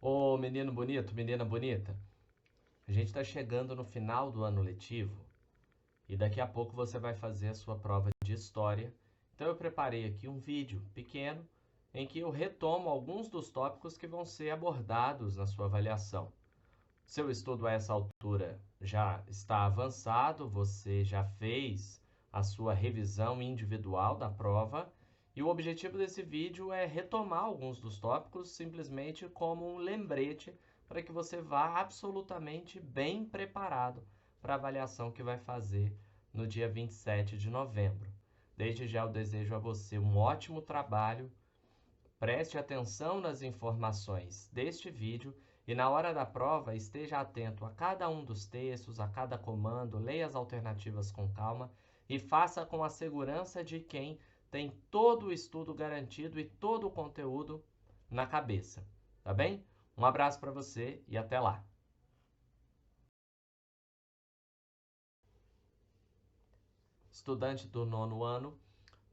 Ô menino bonito, menina bonita, a gente está chegando no final do ano letivo e daqui a pouco você vai fazer a sua prova de história. Então eu preparei aqui um vídeo pequeno em que eu retomo alguns dos tópicos que vão ser abordados na sua avaliação. Seu estudo a essa altura já está avançado, você já fez a sua revisão individual da prova e o objetivo desse vídeo é retomar alguns dos tópicos simplesmente como um lembrete para que você vá absolutamente bem preparado para a avaliação que vai fazer no dia 27 de novembro. Desde já eu desejo a você um ótimo trabalho. Preste atenção nas informações deste vídeo e na hora da prova esteja atento a cada um dos textos, a cada comando, leia as alternativas com calma e faça com a segurança de quem tem todo o estudo garantido e todo o conteúdo na cabeça, tá bem? Um abraço para você e até lá. Estudante do nono ano,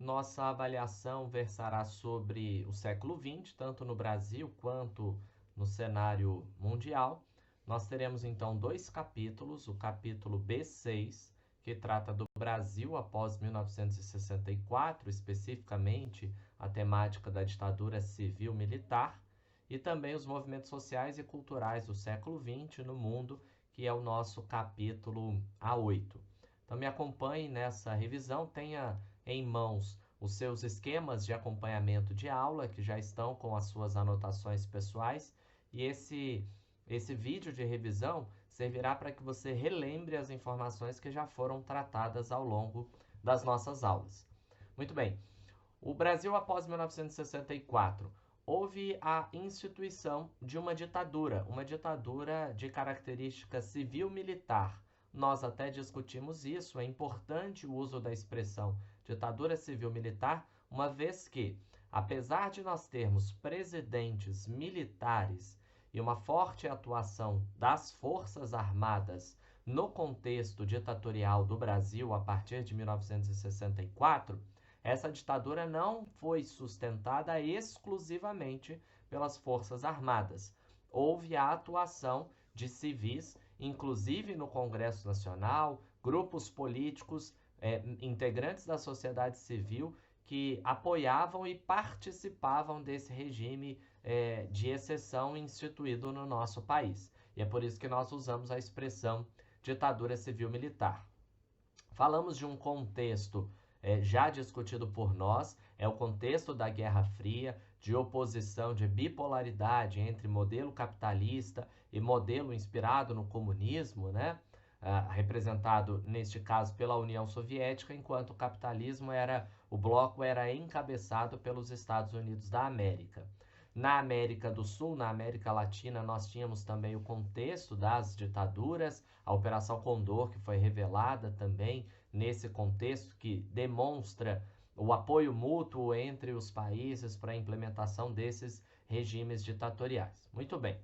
nossa avaliação versará sobre o século XX, tanto no Brasil quanto no cenário mundial. Nós teremos então dois capítulos, o capítulo B6, que trata do Brasil após 1964, especificamente a temática da ditadura civil-militar, e também os movimentos sociais e culturais do século XX no mundo, que é o nosso capítulo A8. Então me acompanhe nessa revisão, tenha em mãos os seus esquemas de acompanhamento de aula, que já estão com as suas anotações pessoais, e esse vídeo de revisão servirá para que você relembre as informações que já foram tratadas ao longo das nossas aulas. Muito bem, o Brasil após 1964, houve a instituição de uma ditadura de característica civil-militar. Nós até discutimos isso, é importante o uso da expressão ditadura civil-militar, uma vez que, apesar de nós termos presidentes militares e uma forte atuação das Forças Armadas no contexto ditatorial do Brasil a partir de 1964, essa ditadura não foi sustentada exclusivamente pelas Forças Armadas. Houve a atuação de civis, inclusive no Congresso Nacional, grupos políticos, integrantes da sociedade civil que apoiavam e participavam desse regime de exceção instituído no nosso país. E é por isso que nós usamos a expressão ditadura civil-militar. Falamos de um contexto já discutido por nós, é o contexto da Guerra Fria, de oposição, de bipolaridade entre modelo capitalista e modelo inspirado no comunismo, né? Representado neste caso pela União Soviética, enquanto o bloco era encabeçado pelos Estados Unidos da América. Na América do Sul, na América Latina, nós tínhamos também o contexto das ditaduras, a Operação Condor, que foi revelada também nesse contexto, que demonstra o apoio mútuo entre os países para a implementação desses regimes ditatoriais. Muito bem.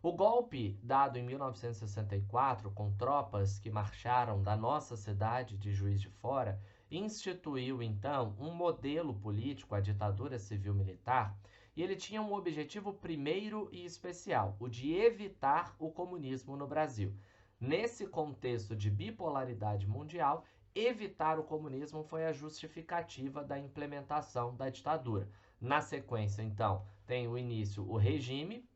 O golpe dado em 1964, com tropas que marcharam da nossa cidade de Juiz de Fora, instituiu então um modelo político, a ditadura civil-militar, e ele tinha um objetivo primeiro e especial, o de evitar o comunismo no Brasil. Nesse contexto de bipolaridade mundial, evitar o comunismo foi a justificativa da implementação da ditadura. Na sequência, então, tem o início o regime.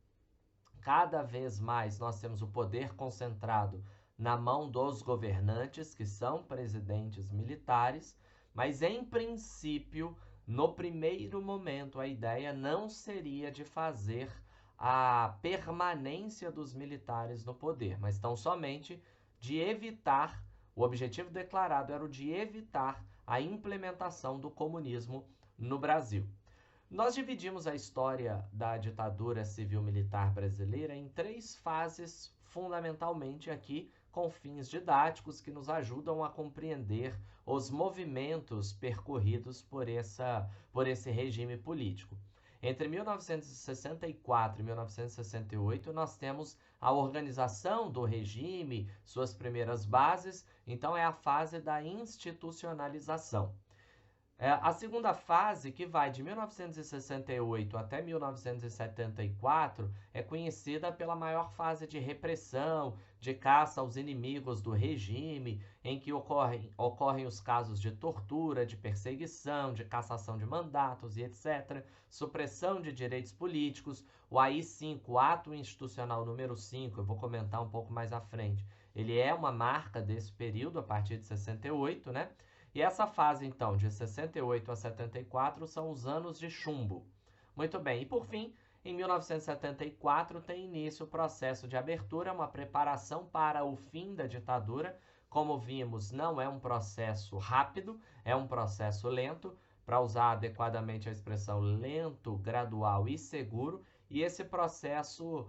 Cada vez mais nós temos o poder concentrado na mão dos governantes, que são presidentes militares, mas em princípio, no primeiro momento, a ideia não seria de fazer a permanência dos militares no poder, mas tão somente de evitar, o objetivo declarado era o de evitar a implementação do comunismo no Brasil. Nós dividimos a história da ditadura civil-militar brasileira em três fases, fundamentalmente aqui com fins didáticos que nos ajudam a compreender os movimentos percorridos por esse regime político. Entre 1964 e 1968, nós temos a organização do regime, suas primeiras bases, então é a fase da institucionalização. A segunda fase, que vai de 1968 até 1974, é conhecida pela maior fase de repressão, de caça aos inimigos do regime, em que ocorrem os casos de tortura, de perseguição, de cassação de mandatos e etc., supressão de direitos políticos. O AI-5, o Ato Institucional número 5, eu vou comentar um pouco mais à frente, ele é uma marca desse período, a partir de 68, né? E essa fase, então, de 68 a 74, são os anos de chumbo. Muito bem, e por fim, em 1974, tem início o processo de abertura, uma preparação para o fim da ditadura. Como vimos, não é um processo rápido, é um processo lento, para usar adequadamente a expressão lento, gradual e seguro, e esse processo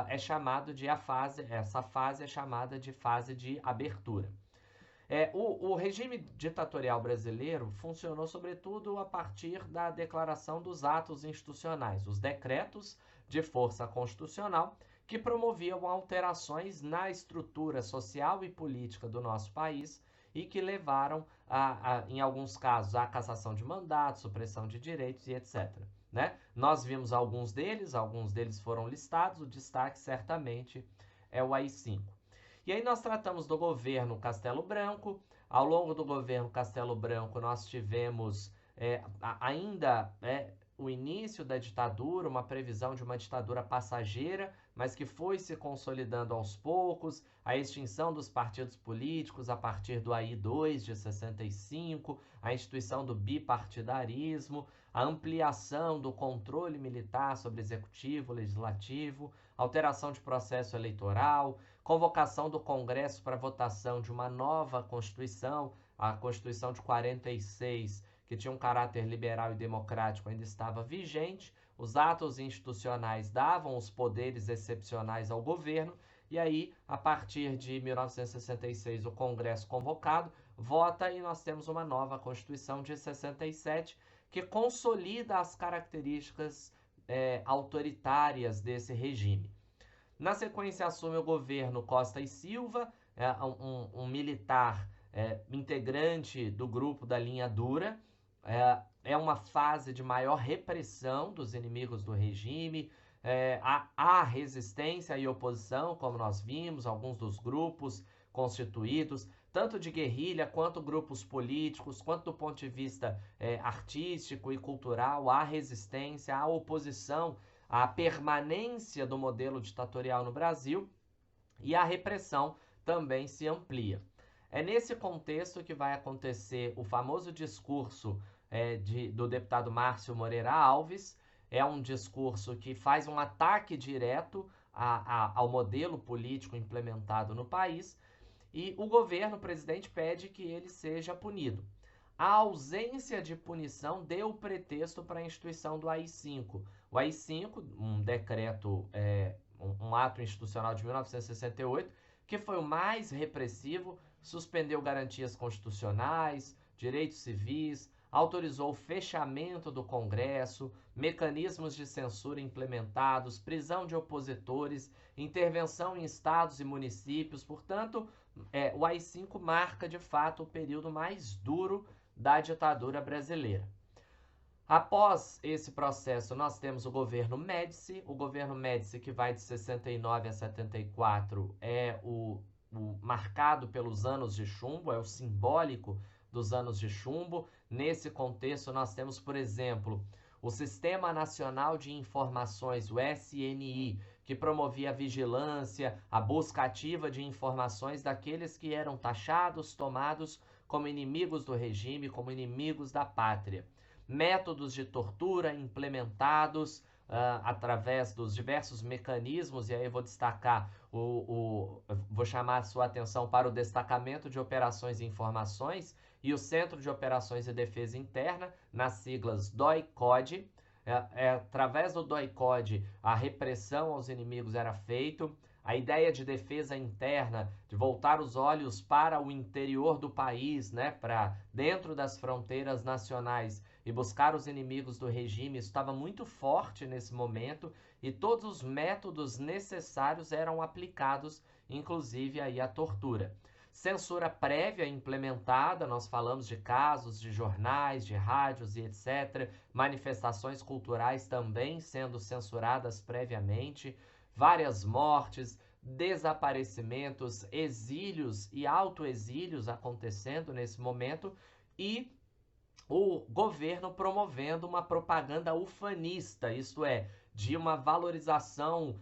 é chamado de essa fase é chamada de fase de abertura. O regime ditatorial brasileiro funcionou sobretudo a partir da declaração dos atos institucionais, os decretos de força constitucional, que promoviam alterações na estrutura social e política do nosso país e que levaram, em alguns casos, à cassação de mandatos, supressão de direitos e etc. Né? Nós vimos alguns deles foram listados, o destaque certamente é o AI-5. E aí nós tratamos do governo Castelo Branco. Ao longo do governo Castelo Branco nós tivemos ainda o início da ditadura, uma previsão de uma ditadura passageira, mas que foi se consolidando aos poucos, a extinção dos partidos políticos a partir do AI-2 de 65, a instituição do bipartidarismo, a ampliação do controle militar sobre executivo, legislativo, alteração de processo eleitoral, convocação do Congresso para votação de uma nova Constituição, a Constituição de 46, que tinha um caráter liberal e democrático, ainda estava vigente, os atos institucionais davam os poderes excepcionais ao governo, e aí, a partir de 1966, o Congresso convocado vota e nós temos uma nova Constituição de 67, que consolida as características autoritárias desse regime. Na sequência, assume o governo Costa e Silva, um militar integrante do grupo da linha dura. É uma fase de maior repressão dos inimigos do regime. Há resistência e oposição, como nós vimos, alguns dos grupos constituídos, tanto de guerrilha quanto grupos políticos, quanto do ponto de vista artístico e cultural, há resistência, há oposição a permanência do modelo ditatorial no Brasil, e a repressão também se amplia. É nesse contexto que vai acontecer o famoso discurso do deputado Márcio Moreira Alves. É um discurso que faz um ataque direto ao modelo político implementado no país, e o governo, o presidente, pede que ele seja punido. A ausência de punição deu pretexto para a instituição do AI-5. O AI-5, um decreto, um ato institucional de 1968, que foi o mais repressivo, suspendeu garantias constitucionais, direitos civis, autorizou o fechamento do Congresso, mecanismos de censura implementados, prisão de opositores, intervenção em estados e municípios. Portanto, o AI-5 marca, de fato, o período mais duro da ditadura brasileira. Após esse processo, nós temos o governo Médici. O governo Médici, que vai de 69 a 74, é o marcado pelos anos de chumbo, é o simbólico dos anos de chumbo. Nesse contexto, nós temos, por exemplo, o Sistema Nacional de Informações, o SNI, que promovia a vigilância, a busca ativa de informações daqueles que eram taxados, tomados como inimigos do regime, como inimigos da pátria. Métodos de tortura implementados através dos diversos mecanismos, e aí eu vou destacar, vou chamar a sua atenção para o Destacamento de Operações e Informações e o Centro de Operações e Defesa Interna, nas siglas DOI-CODE. Através do DOI-CODE, a repressão aos inimigos era feita. A ideia de defesa interna, de voltar os olhos para o interior do país, né, para dentro das fronteiras nacionais e buscar os inimigos do regime, estava muito forte nesse momento, e todos os métodos necessários eram aplicados, inclusive aí a tortura. Censura prévia implementada, nós falamos de casos de jornais, de rádios e etc. Manifestações culturais também sendo censuradas previamente, várias mortes, desaparecimentos, exílios e autoexílios acontecendo nesse momento e o governo promovendo uma propaganda ufanista, isto é, de uma valorização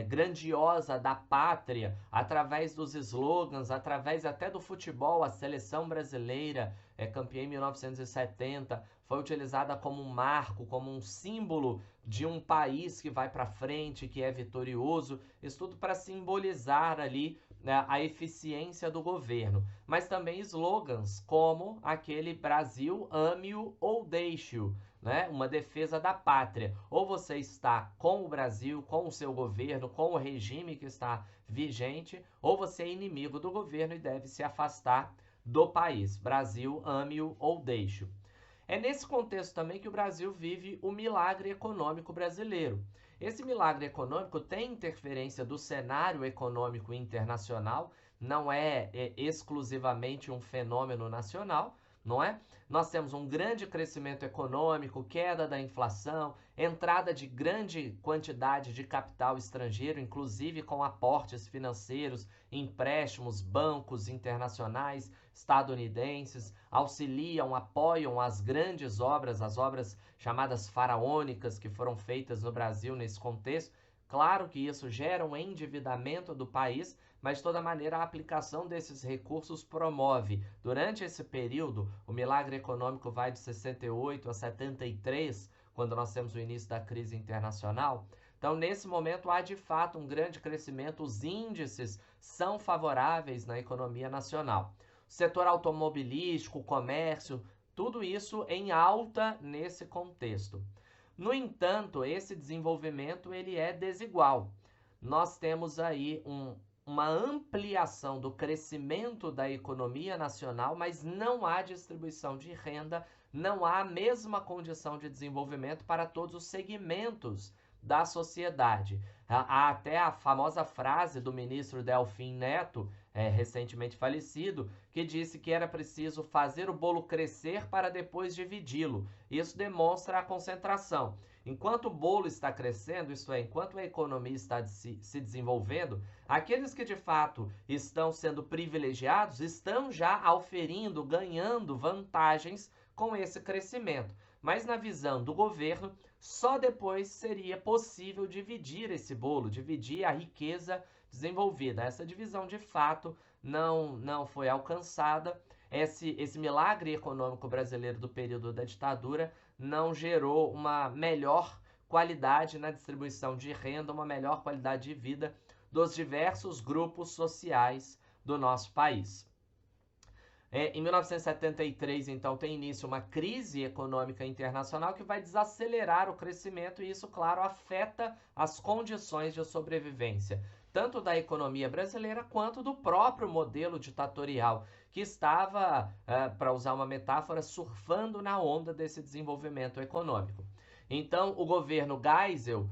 grandiosa da pátria, através dos slogans, através até do futebol. A seleção brasileira, campeã em 1970, foi utilizada como um marco, como um símbolo de um país que vai para frente, que é vitorioso, isso tudo para simbolizar ali a eficiência do governo, mas também slogans como aquele Brasil ame-o ou deixe-o, né? Uma defesa da pátria. Ou você está com o Brasil, com o seu governo, com o regime que está vigente, ou você é inimigo do governo e deve se afastar do país. Brasil ame-o ou deixe-o. É nesse contexto também que o Brasil vive o milagre econômico brasileiro. Esse milagre econômico tem interferência do cenário econômico internacional, não é exclusivamente um fenômeno nacional, não é? Nós temos um grande crescimento econômico, queda da inflação, entrada de grande quantidade de capital estrangeiro, inclusive com aportes financeiros, empréstimos, bancos internacionais, estadunidenses, auxiliam, apoiam as grandes obras, as obras chamadas faraônicas que foram feitas no Brasil nesse contexto. Claro que isso gera um endividamento do país, mas de toda maneira a aplicação desses recursos promove. Durante esse período, o milagre econômico vai de 68 a 73, quando nós temos o início da crise internacional. Então, nesse momento, há de fato um grande crescimento, os índices são favoráveis na economia nacional. O setor automobilístico, comércio, tudo isso em alta nesse contexto. No entanto, esse desenvolvimento ele é desigual. Nós temos aí uma ampliação do crescimento da economia nacional, mas não há distribuição de renda, não há a mesma condição de desenvolvimento para todos os segmentos da sociedade. Há até a famosa frase do ministro Delfim Neto, recentemente falecido, que disse que era preciso fazer o bolo crescer para depois dividi-lo. Isso demonstra a concentração. Enquanto o bolo está crescendo, isto é, enquanto a economia está se desenvolvendo, aqueles que de fato estão sendo privilegiados estão já auferindo, ganhando vantagens com esse crescimento. Mas na visão do governo, só depois seria possível dividir esse bolo, dividir a riqueza desenvolvida. Essa divisão de fato não foi alcançada. Esse milagre econômico brasileiro do período da ditadura não gerou uma melhor qualidade na distribuição de renda, uma melhor qualidade de vida dos diversos grupos sociais do nosso país. Em 1973, então, tem início uma crise econômica internacional que vai desacelerar o crescimento e isso, claro, afeta as condições de sobrevivência, tanto da economia brasileira quanto do próprio modelo ditatorial, que estava, para usar uma metáfora, surfando na onda desse desenvolvimento econômico. Então, o governo Geisel,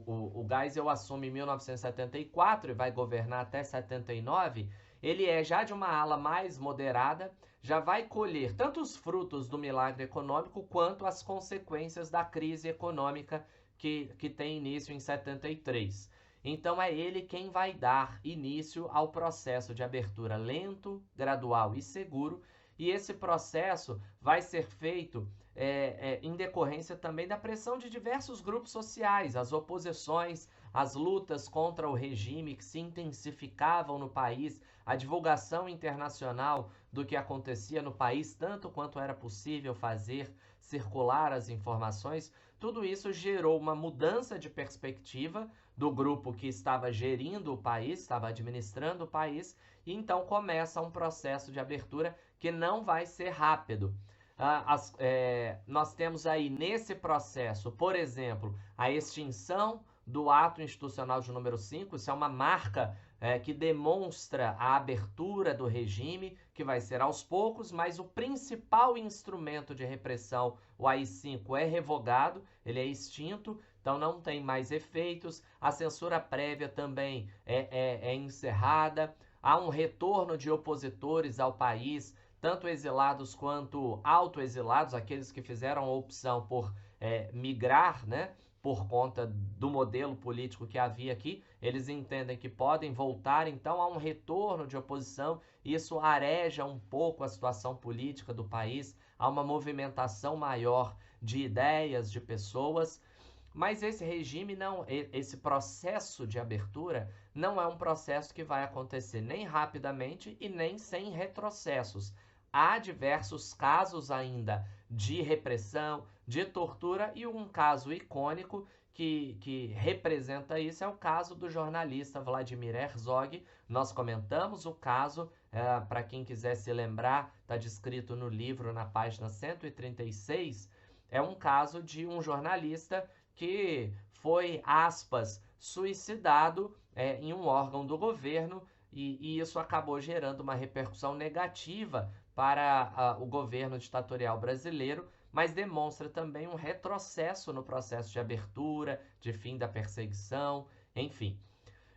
o Geisel assume em 1974 e vai governar até 79, ele é já de uma ala mais moderada, já vai colher tanto os frutos do milagre econômico quanto as consequências da crise econômica que tem início em 73. Então é ele quem vai dar início ao processo de abertura lento, gradual e seguro, e esse processo vai ser feito em decorrência também da pressão de diversos grupos sociais, as oposições, as lutas contra o regime que se intensificavam no país, a divulgação internacional do que acontecia no país, tanto quanto era possível fazer circular as informações, tudo isso gerou uma mudança de perspectiva do grupo que estava gerindo o país, estava administrando o país, e então começa um processo de abertura que não vai ser rápido. Nós temos aí nesse processo, por exemplo, a extinção do ato institucional de número 5, isso é uma marca que demonstra a abertura do regime, que vai ser aos poucos, mas o principal instrumento de repressão, o AI-5, é revogado, ele é extinto, então não tem mais efeitos, a censura prévia também é encerrada, há um retorno de opositores ao país, tanto exilados quanto autoexilados, aqueles que fizeram a opção por migrar, né, por conta do modelo político que havia aqui. Eles entendem que podem voltar, então há um retorno de oposição, e isso areja um pouco a situação política do país, há uma movimentação maior de ideias, de pessoas. Mas esse regime não, esse processo de abertura não é um processo que vai acontecer nem rapidamente e nem sem retrocessos. Há diversos casos ainda de repressão, de tortura, e um caso icônico que representa isso é o caso do jornalista Vladimir Herzog. Nós comentamos o caso, para quem quiser se lembrar, está descrito no livro na página 136. É um caso de um jornalista que foi, aspas, suicidado em um órgão do governo, e isso acabou gerando uma repercussão negativa para o governo ditatorial brasileiro, mas demonstra também um retrocesso no processo de abertura, de fim da perseguição, enfim.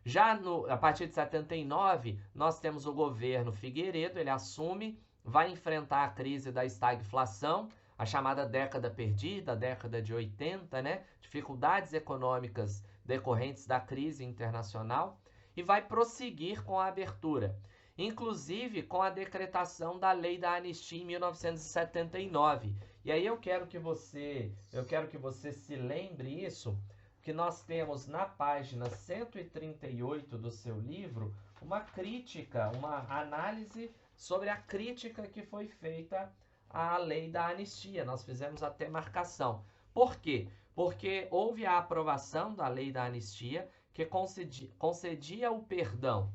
Já a partir de 79, nós temos o governo Figueiredo, ele assume, vai enfrentar a crise da estagflação, a chamada década perdida, a década de 80, né? Dificuldades econômicas decorrentes da crise internacional, e vai prosseguir com a abertura, inclusive com a decretação da Lei da Anistia em 1979. E aí eu quero que você se lembre isso, que nós temos na página 138 do seu livro uma crítica, uma análise sobre a crítica que foi feita à Lei da Anistia. Nós fizemos até marcação. Por quê? Porque houve a aprovação da Lei da Anistia, que concedia o perdão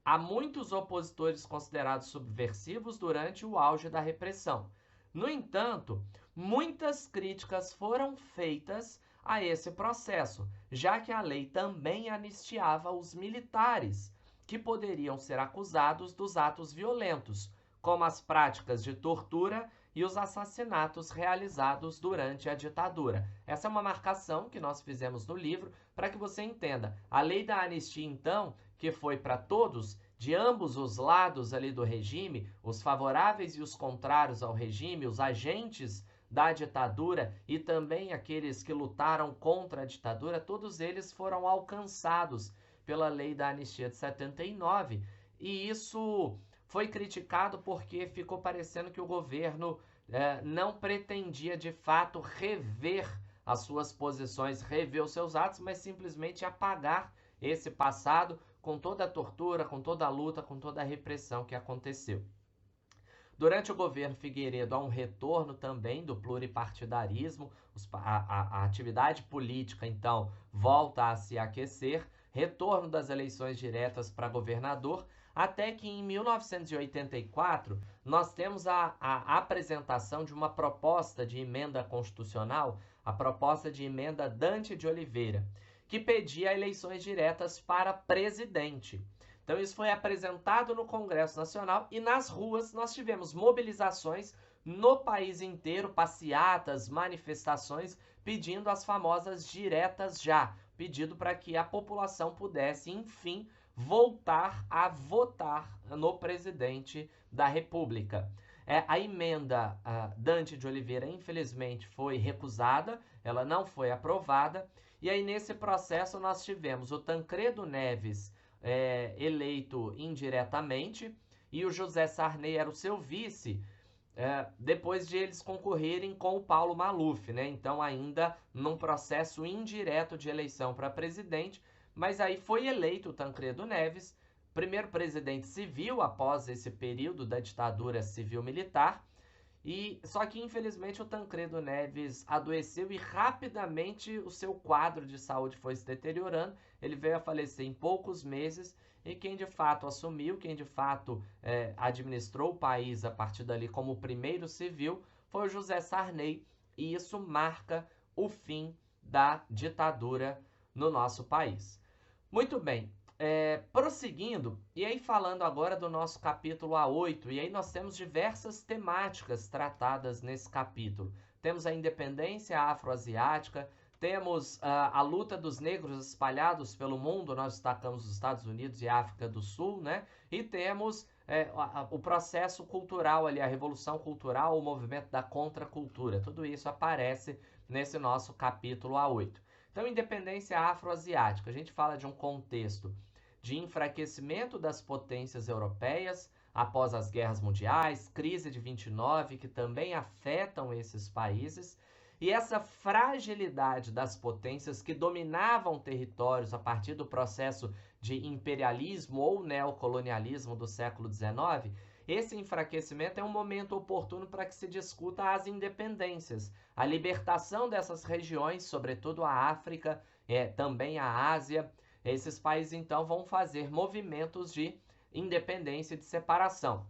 a muitos opositores considerados subversivos durante o auge da repressão. No entanto, muitas críticas foram feitas a esse processo, já que a lei também anistiava os militares, que poderiam ser acusados dos atos violentos, como as práticas de tortura e os assassinatos realizados durante a ditadura. Essa é uma marcação que nós fizemos no livro para que você entenda. A lei da anistia, então, que foi para todos, de ambos os lados ali do regime, os favoráveis e os contrários ao regime, os agentes da ditadura e também aqueles que lutaram contra a ditadura, todos eles foram alcançados pela lei da anistia de 79, e isso foi criticado porque ficou parecendo que o governo não pretendia de fato rever as suas posições, rever os seus atos, mas simplesmente apagar esse passado com toda a tortura, com toda a luta, com toda a repressão que aconteceu. Durante o governo Figueiredo há um retorno também do pluripartidarismo, a atividade política então volta a se aquecer, retorno das eleições diretas para governador, até que em 1984 nós temos a apresentação de uma proposta de emenda constitucional, a proposta de emenda Dante de Oliveira, que pedia eleições diretas para presidente. Então isso foi apresentado no Congresso Nacional, e nas ruas nós tivemos mobilizações no país inteiro, passeatas, manifestações, pedindo as famosas diretas já, pedido para que a população pudesse, enfim, voltar a votar no presidente da República. A emenda Dante de Oliveira, infelizmente, foi recusada, ela não foi aprovada, e aí nesse processo nós tivemos o Tancredo Neves eleito indiretamente, e o José Sarney era o seu vice, depois de eles concorrerem com o Paulo Maluf, né? Então ainda num processo indireto de eleição para presidente, mas aí foi eleito o Tancredo Neves, primeiro presidente civil após esse período da ditadura civil-militar, e só que infelizmente o Tancredo Neves adoeceu e rapidamente o seu quadro de saúde foi se deteriorando, ele veio a falecer em poucos meses, e quem de fato assumiu, quem de fato administrou o país a partir dali como o primeiro civil, foi o José Sarney, e isso marca o fim da ditadura no nosso país. Muito bem, prosseguindo, e aí falando agora do nosso capítulo A8, e aí nós temos diversas temáticas tratadas nesse capítulo. Temos a independência afroasiática, temos a luta dos negros espalhados pelo mundo, nós destacamos os Estados Unidos e a África do Sul, né? E temos o processo cultural ali, a revolução cultural, o movimento da contracultura. Tudo isso aparece nesse nosso capítulo A8. Então, independência afroasiática. A gente fala de um contexto de enfraquecimento das potências europeias após as guerras mundiais, crise de 29, que também afetam esses países, e essa fragilidade das potências que dominavam territórios a partir do processo de imperialismo ou neocolonialismo do século XIX, esse enfraquecimento é um momento oportuno para que se discuta as independências, a libertação dessas regiões, sobretudo a África, também a Ásia. Esses países, então, vão fazer movimentos de independência e de separação.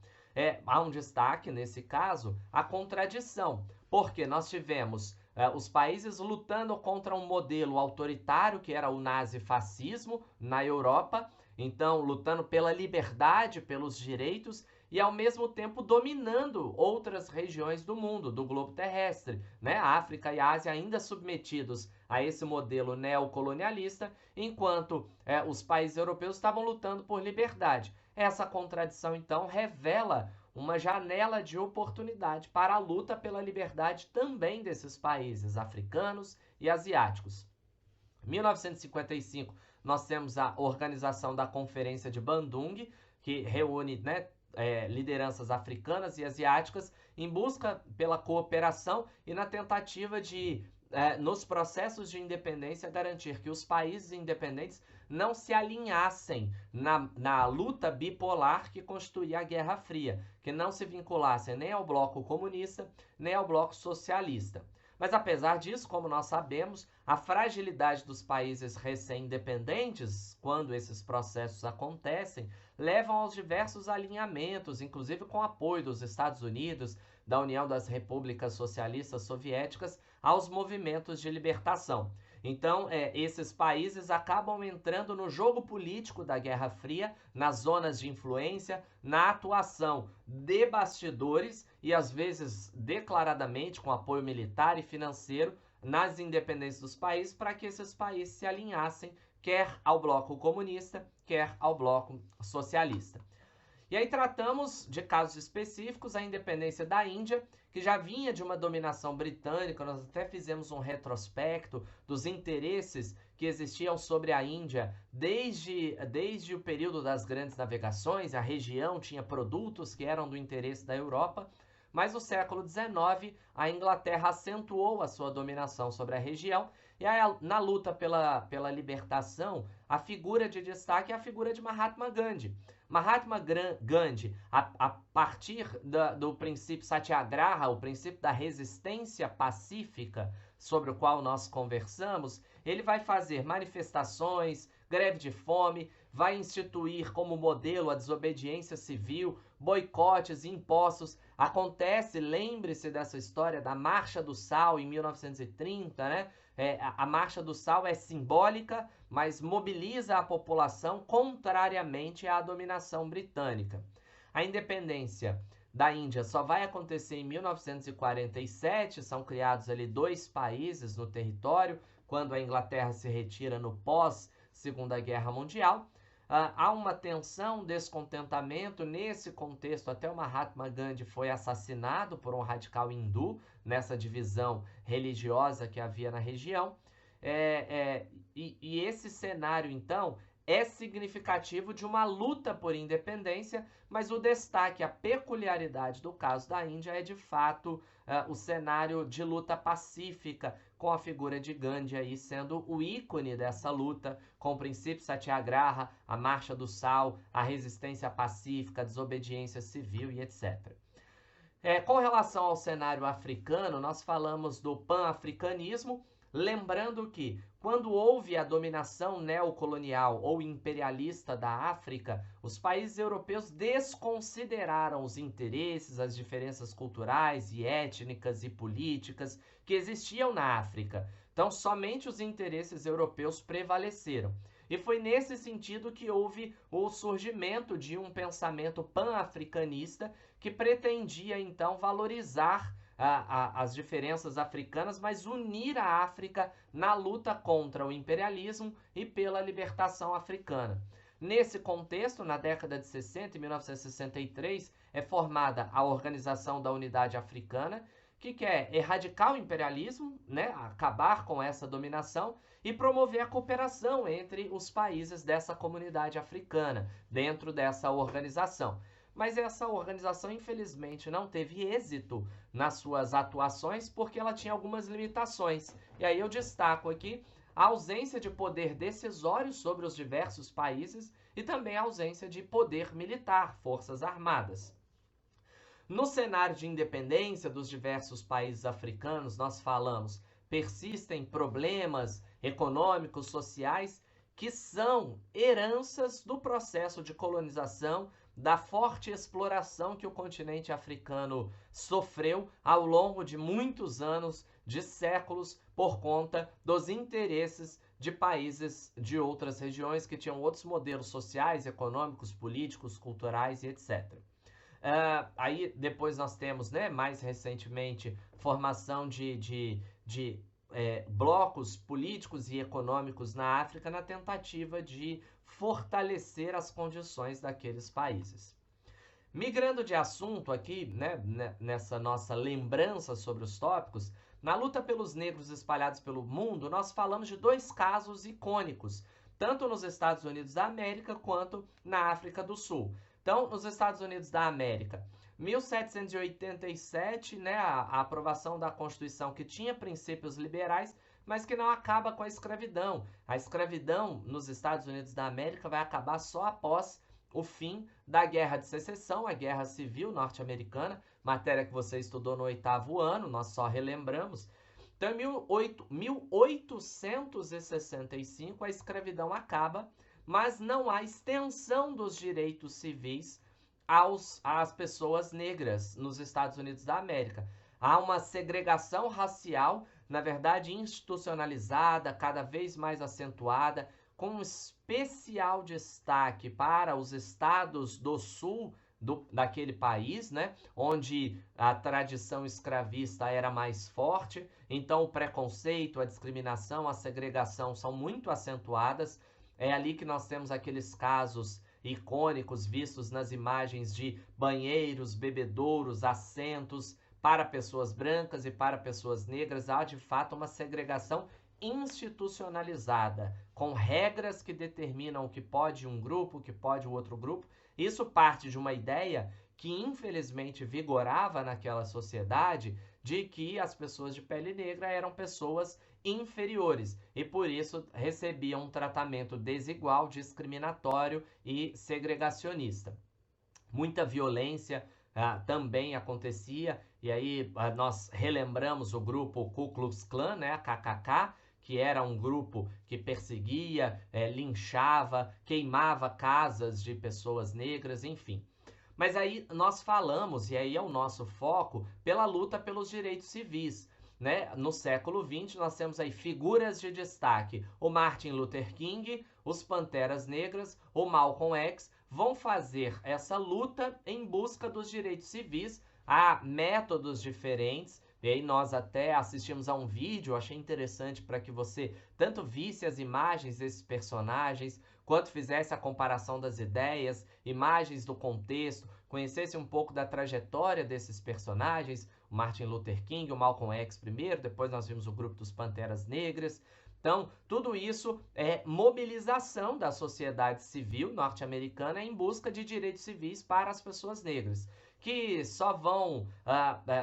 Há um destaque, nesse caso, a contradição, porque nós tivemos os países lutando contra um modelo autoritário, que era o nazifascismo na Europa, então lutando pela liberdade, pelos direitos, e ao mesmo tempo dominando outras regiões do mundo, do globo terrestre, né? A África e a Ásia ainda submetidos a esse modelo neocolonialista, enquanto os países europeus estavam lutando por liberdade. Essa contradição, então, revela uma janela de oportunidade para a luta pela liberdade também desses países africanos e asiáticos. Em 1955, nós temos a organização da Conferência de Bandung, que reúne, né, lideranças africanas e asiáticas em busca pela cooperação e na tentativa de, nos processos de independência, garantir que os países independentes não se alinhassem na luta bipolar que constituía a Guerra Fria, que não se vinculassem nem ao bloco comunista, nem ao bloco socialista. Mas apesar disso, como nós sabemos, a fragilidade dos países recém-independentes, quando esses processos acontecem, levam aos diversos alinhamentos, inclusive com apoio dos Estados Unidos, da União das Repúblicas Socialistas Soviéticas, aos movimentos de libertação. Então, esses países acabam entrando no jogo político da Guerra Fria, nas zonas de influência, na atuação de bastidores e, às vezes, declaradamente, com apoio militar e financeiro, nas independências dos países, para que esses países se alinhassem, quer ao bloco comunista, quer ao bloco socialista. E aí tratamos de casos específicos, a independência da Índia, que já vinha de uma dominação britânica. Nós até fizemos um retrospecto dos interesses que existiam sobre a Índia desde o período das grandes navegações. A região tinha produtos que eram do interesse da Europa, mas no século XIX a Inglaterra acentuou a sua dominação sobre a região, e aí, na luta pela libertação, a figura de destaque é a figura de Mahatma Gandhi. Mahatma Gandhi, a partir do princípio Satyagraha, o princípio da resistência pacífica, sobre o qual nós conversamos, ele vai fazer manifestações, greve de fome, vai instituir como modelo a desobediência civil, boicotes, impostos. Acontece, lembre-se dessa história da Marcha do Sal em 1930, né? A Marcha do Sal é simbólica, mas mobiliza a população contrariamente à dominação britânica. A independência da Índia só vai acontecer em 1947, são criados ali 2 países no território, quando a Inglaterra se retira no pós-Segunda Guerra Mundial. Há uma tensão, descontentamento. Nesse contexto, até o Mahatma Gandhi foi assassinado por um radical hindu, nessa divisão religiosa que havia na região. E esse cenário, então, é significativo de uma luta por independência, mas o destaque, a peculiaridade do caso da Índia é, de fato, o cenário de luta pacífica, com a figura de Gandhi aí sendo o ícone dessa luta, com o princípio Satyagraha, a Marcha do Sal, a resistência pacífica, a desobediência civil e etc. Com relação ao cenário africano, nós falamos do pan-africanismo, lembrando que, quando houve a dominação neocolonial ou imperialista da África, os países europeus desconsideraram os interesses, as diferenças culturais e étnicas e políticas que existiam na África. Então, somente os interesses europeus prevaleceram. E foi nesse sentido que houve o surgimento de um pensamento pan-africanista que pretendia, então, valorizar as diferenças africanas, mas unir a África na luta contra o imperialismo e pela libertação africana. Nesse contexto, na década de 60, em 1963, é formada a Organização da Unidade Africana, que quer erradicar o imperialismo, né, acabar com essa dominação e promover a cooperação entre os países dessa comunidade africana, dentro dessa organização. Mas essa organização, infelizmente, não teve êxito nas suas atuações porque ela tinha algumas limitações. E aí eu destaco aqui a ausência de poder decisório sobre os diversos países e também a ausência de poder militar, forças armadas. No cenário de independência dos diversos países africanos, nós falamos, persistem problemas econômicos, sociais, que são heranças do processo de colonização, da forte exploração que o continente africano sofreu ao longo de muitos anos, de séculos, por conta dos interesses de países de outras regiões que tinham outros modelos sociais, econômicos, políticos, culturais e etc. Aí depois nós temos, né, mais recentemente, formação de blocos políticos e econômicos na África na tentativa de fortalecer as condições daqueles países. Migrando de assunto aqui, né, nessa nossa lembrança sobre os tópicos, na luta pelos negros espalhados pelo mundo, nós falamos de dois casos icônicos, tanto nos Estados Unidos da América quanto na África do Sul. Então, nos Estados Unidos da América, 1787, né, a aprovação da Constituição que tinha princípios liberais, mas que não acaba com a escravidão. A escravidão nos Estados Unidos da América vai acabar só após o fim da Guerra de Secessão, a Guerra Civil Norte-Americana, matéria que você estudou no 8º ano, nós só relembramos. Então, em 1865, a escravidão acaba, mas não há extensão dos direitos civis às pessoas negras nos Estados Unidos da América. Há uma segregação racial, na verdade, institucionalizada, cada vez mais acentuada, com especial destaque para os estados do sul daquele país, né, onde a tradição escravista era mais forte, então o preconceito, a discriminação, a segregação são muito acentuadas. É ali que nós temos aqueles casos icônicos vistos nas imagens de banheiros, bebedouros, assentos para pessoas brancas e para pessoas negras. Há de fato uma segregação institucionalizada, com regras que determinam o que pode um grupo, o que pode o outro grupo. Isso parte de uma ideia que infelizmente vigorava naquela sociedade de que as pessoas de pele negra eram pessoas inferiores e por isso recebiam um tratamento desigual, discriminatório e segregacionista. Muita violência também acontecia, e aí nós relembramos o grupo Ku Klux Klan, né, a KKK, que era um grupo que perseguia, linchava, queimava casas de pessoas negras, enfim. Mas aí nós falamos, e aí é o nosso foco, pela luta pelos direitos civis. Né? No século XX, nós temos aí figuras de destaque. O Martin Luther King, os Panteras Negras, o Malcolm X, vão fazer essa luta em busca dos direitos civis. Há métodos diferentes, e aí nós até assistimos a um vídeo, achei interessante para que você tanto visse as imagens desses personagens, quanto fizesse a comparação das ideias, imagens do contexto, conhecesse um pouco da trajetória desses personagens, o Martin Luther King, o Malcolm X primeiro, depois nós vimos o grupo dos Panteras Negras. Então, tudo isso é mobilização da sociedade civil norte-americana em busca de direitos civis para as pessoas negras, que só vão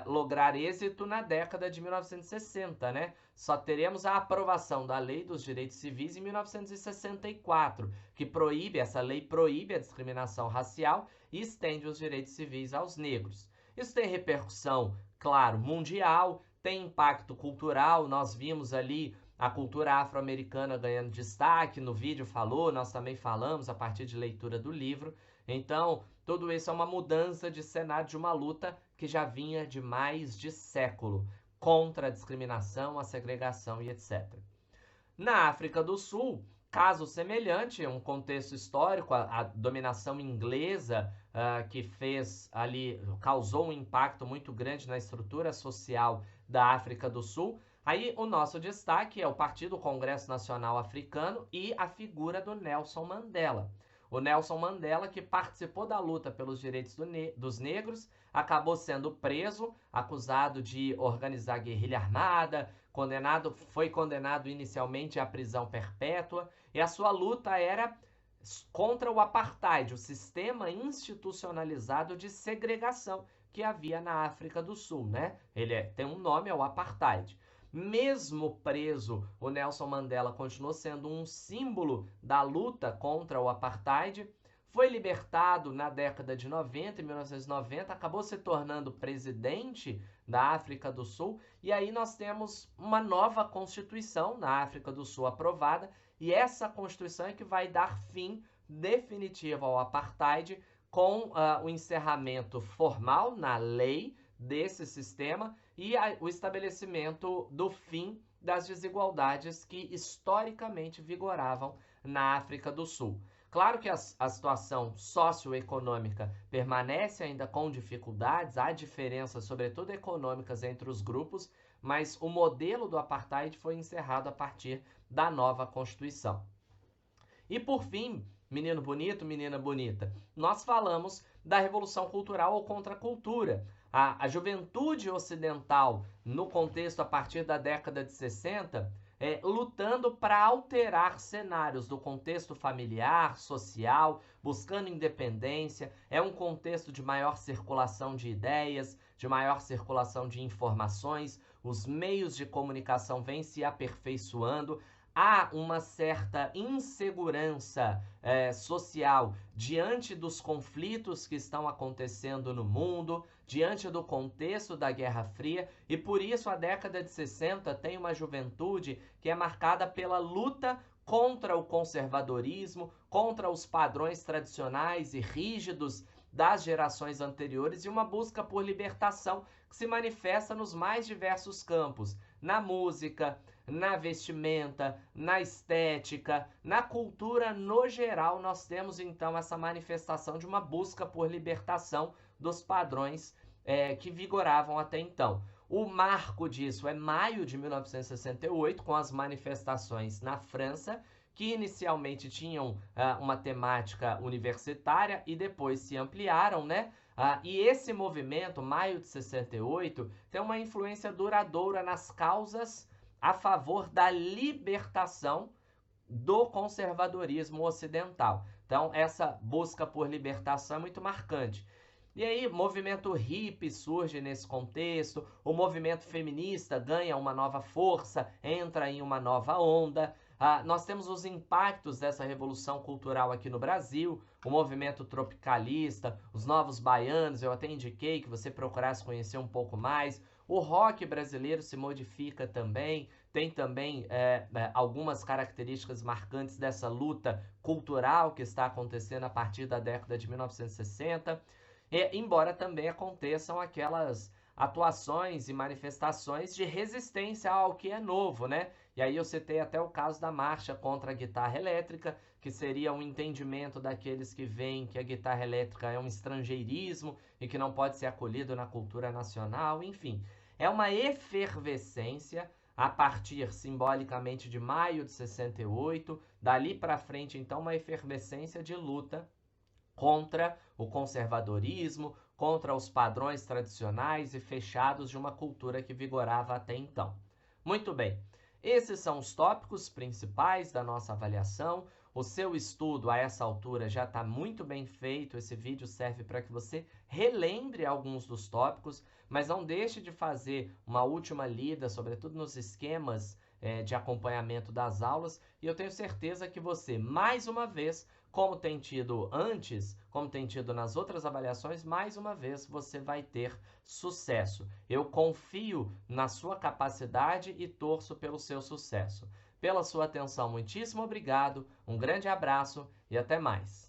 lograr êxito na década de 1960, né? Só teremos a aprovação da Lei dos Direitos Civis em 1964, que essa lei proíbe a discriminação racial e estende os direitos civis aos negros. Isso tem repercussão, claro, mundial, tem impacto cultural, nós vimos ali a cultura afro-americana ganhando destaque, no vídeo falou, nós também falamos a partir de leitura do livro. Então, tudo isso é uma mudança de cenário de uma luta que já vinha de mais de século contra a discriminação, a segregação e etc. Na África do Sul, caso semelhante, um contexto histórico, a dominação inglesa que fez ali, causou um impacto muito grande na estrutura social da África do Sul. Aí o nosso destaque é o Partido Congresso Nacional Africano e a figura do Nelson Mandela. O Nelson Mandela, que participou da luta pelos direitos dos negros, acabou sendo preso, acusado de organizar guerrilha armada, foi condenado inicialmente à prisão perpétua, e a sua luta era contra o apartheid, o sistema institucionalizado de segregação que havia na África do Sul, né? Ele tem um nome, é o apartheid. Mesmo preso, o Nelson Mandela continuou sendo um símbolo da luta contra o apartheid. Foi libertado na década de 90, em 1990, acabou se tornando presidente da África do Sul, e aí nós temos uma nova Constituição na África do Sul aprovada, e essa Constituição é que vai dar fim definitivo ao apartheid, com o encerramento formal na lei desse sistema e o estabelecimento do fim das desigualdades que historicamente vigoravam na África do Sul. Claro que a situação socioeconômica permanece ainda com dificuldades, há diferenças, sobretudo econômicas, entre os grupos, mas o modelo do apartheid foi encerrado a partir da nova Constituição. E por fim, menino bonito, menina bonita, nós falamos da Revolução Cultural ou Contracultura. A juventude ocidental, no contexto a partir da década de 60, lutando para alterar cenários do contexto familiar, social, buscando independência. É um contexto de maior circulação de ideias, de maior circulação de informações, os meios de comunicação vêm se aperfeiçoando. Há uma certa insegurança social diante dos conflitos que estão acontecendo no mundo, diante do contexto da Guerra Fria, e por isso a década de 60 tem uma juventude que é marcada pela luta contra o conservadorismo, contra os padrões tradicionais e rígidos das gerações anteriores, e uma busca por libertação que se manifesta nos mais diversos campos, na música, na vestimenta, na estética, na cultura no geral. Nós temos então essa manifestação de uma busca por libertação dos padrões que vigoravam até então. O marco disso é maio de 1968, com as manifestações na França, que inicialmente tinham uma temática universitária e depois se ampliaram, né? E esse movimento, maio de 68, tem uma influência duradoura nas causas a favor da libertação do conservadorismo ocidental. Então, essa busca por libertação é muito marcante. E aí, movimento hippie surge nesse contexto, o movimento feminista ganha uma nova força, entra em uma nova onda. Nós temos os impactos dessa revolução cultural aqui no Brasil, o movimento tropicalista, os novos baianos, eu até indiquei que você procurasse conhecer um pouco mais. O rock brasileiro se modifica também, tem também algumas características marcantes dessa luta cultural que está acontecendo a partir da década de 1960, embora também aconteçam aquelas atuações e manifestações de resistência ao que é novo, né? E aí eu citei até o caso da marcha contra a guitarra elétrica, que seria um entendimento daqueles que veem que a guitarra elétrica é um estrangeirismo e que não pode ser acolhido na cultura nacional, enfim. É uma efervescência a partir, simbolicamente, de maio de 68, dali para frente, então, uma efervescência de luta contra o conservadorismo, contra os padrões tradicionais e fechados de uma cultura que vigorava até então. Muito bem, esses são os tópicos principais da nossa avaliação. O seu estudo a essa altura já está muito bem feito, esse vídeo serve para que você relembre alguns dos tópicos, mas não deixe de fazer uma última lida, sobretudo nos esquemas de acompanhamento das aulas, e eu tenho certeza que você, mais uma vez, como tem tido antes, como tem tido nas outras avaliações, mais uma vez você vai ter sucesso. Eu confio na sua capacidade e torço pelo seu sucesso. Pela sua atenção, muitíssimo obrigado, um grande abraço e até mais.